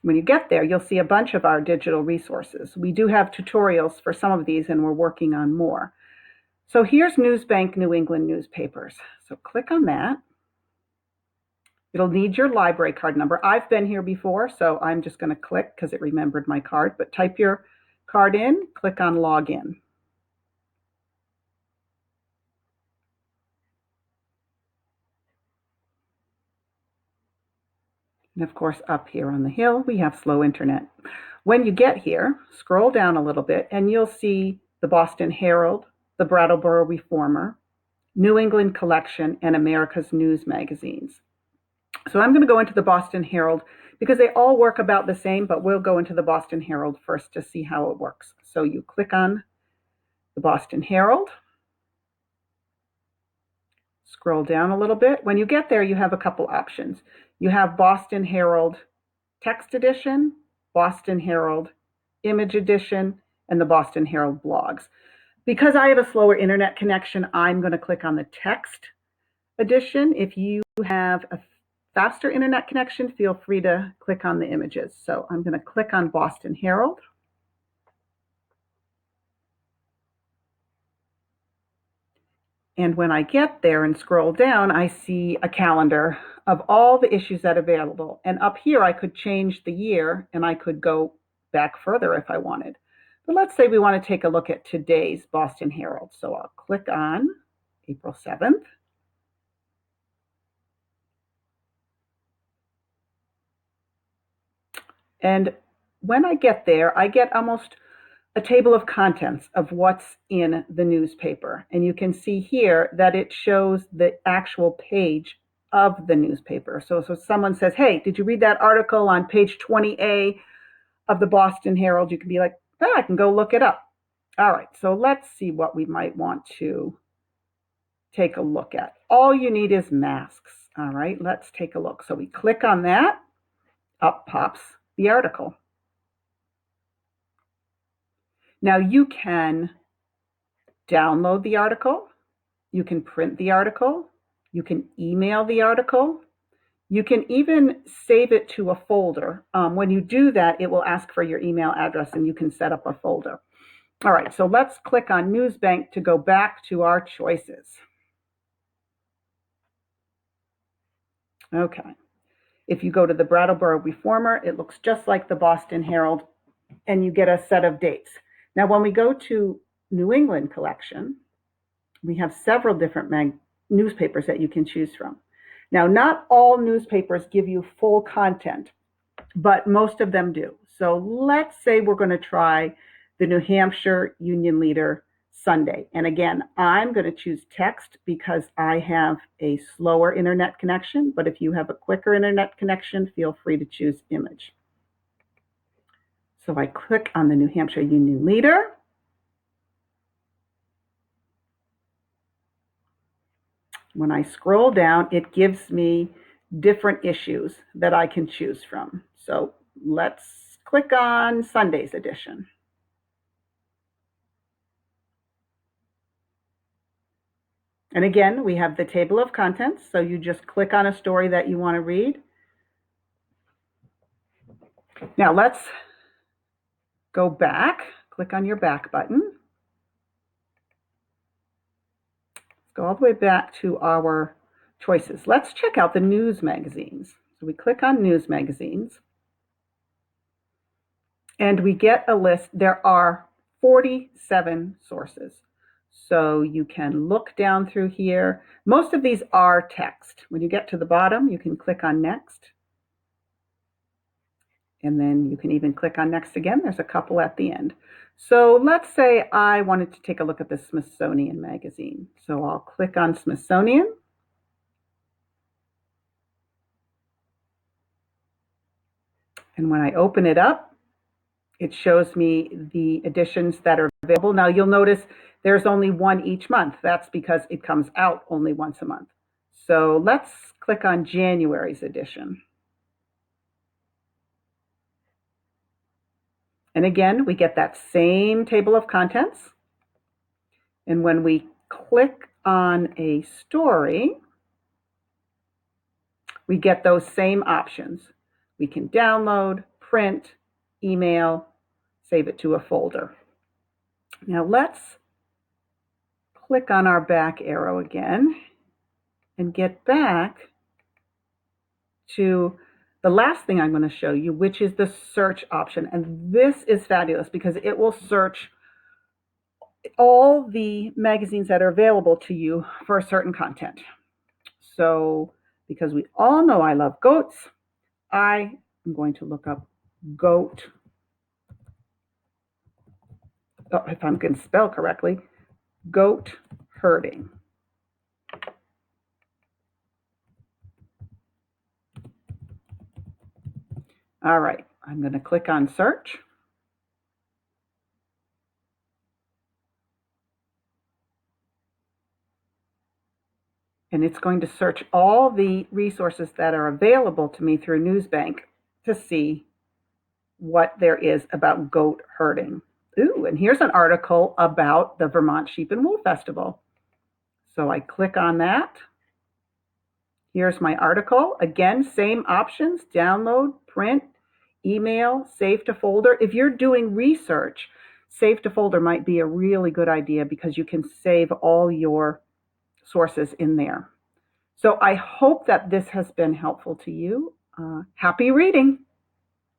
When you get there, you'll see a bunch of our digital resources. We do have tutorials for some of these, and we're working on more. So here's Newsbank New England newspapers. So click on that. It'll need your library card number. I've been here before, so I'm just going to click because it remembered my card, but type your card in, click on Login. And of course, up here on the hill, we have slow internet. When you get here, scroll down a little bit and you'll see the Boston Herald, the Brattleboro Reformer, New England Collection, and America's News magazines. So I'm going to go into the Boston Herald because they all work about the same, but we'll go into the Boston Herald first to see how it works. So you click on the Boston Herald, scroll down a little bit. When you get there, you have a couple options. You have Boston Herald Text Edition, Boston Herald Image Edition, and the Boston Herald Blogs. Because I have a slower internet connection, I'm going to click on the Text Edition. If you have a faster internet connection, feel free to click on the images. So I'm going to click on Boston Herald. And when I get there and scroll down, I see a calendar of all the issues that are available. And up here, I could change the year and I could go back further if I wanted. But let's say we want to take a look at today's Boston Herald. So I'll click on April 7th. And when I get there, I get almost a table of contents of what's in the newspaper. And you can see here that it shows the actual page of the newspaper. So someone says, hey, did you read that article on page 20A of the Boston Herald? You can be like, oh, I can go look it up. All right, so let's see what we might want to take a look at. All you need is masks. All right, let's take a look. So we click on that, up pops the article. Now you can download the article, you can print the article, you can email the article, you can even save it to a folder. When you do that, it will ask for your email address and you can set up a folder. All right, so let's click on Newsbank to go back to our choices. Okay, if you go to the Brattleboro Reformer, it looks just like the Boston Herald and you get a set of dates. Now, when we go to New England Collection, we have several different newspapers that you can choose from. Now, not all newspapers give you full content, but most of them do. So let's say we're going to try the New Hampshire Union Leader Sunday. And again, I'm going to choose text because I have a slower internet connection, but if you have a quicker internet connection, feel free to choose image. So I click on the New Hampshire Union Leader. When I scroll down, it gives me different issues that I can choose from. So let's click on Sunday's edition. And again, we have the table of contents. So you just click on a story that you want to read. Now let's go back, click on your back button. Go all the way back to our choices. Let's check out the news magazines. So we click on news magazines and we get a list. There are 47 sources. So you can look down through here. Most of these are text. When you get to the bottom, you can click on next. And then you can even click on next again. There's a couple at the end. So let's say I wanted to take a look at the Smithsonian magazine. So I'll click on Smithsonian. And when I open it up, it shows me the editions that are available. Now you'll notice there's only one each month. That's because it comes out only once a month. So let's click on January's edition. And again, we get that same table of contents. And when we click on a story, we get those same options. We can download, print, email, save it to a folder. Now let's click on our back arrow again and get back to the last thing I'm going to show you, which is the search option. And this is fabulous because it will search all the magazines that are available to you for a certain content. So because we all know I love goats, I am going to look up goat, if I'm going to spell correctly, goat herding. All right, I'm going to click on search. And it's going to search all the resources that are available to me through Newsbank to see what there is about goat herding. Ooh, and here's an article about the Vermont Sheep and Wool Festival. So I click on that. Here's my article. Again, same options, download, print, email, save to folder. If you're doing research, save to folder might be a really good idea because you can save all your sources in there. So I hope that this has been helpful to you. Happy reading.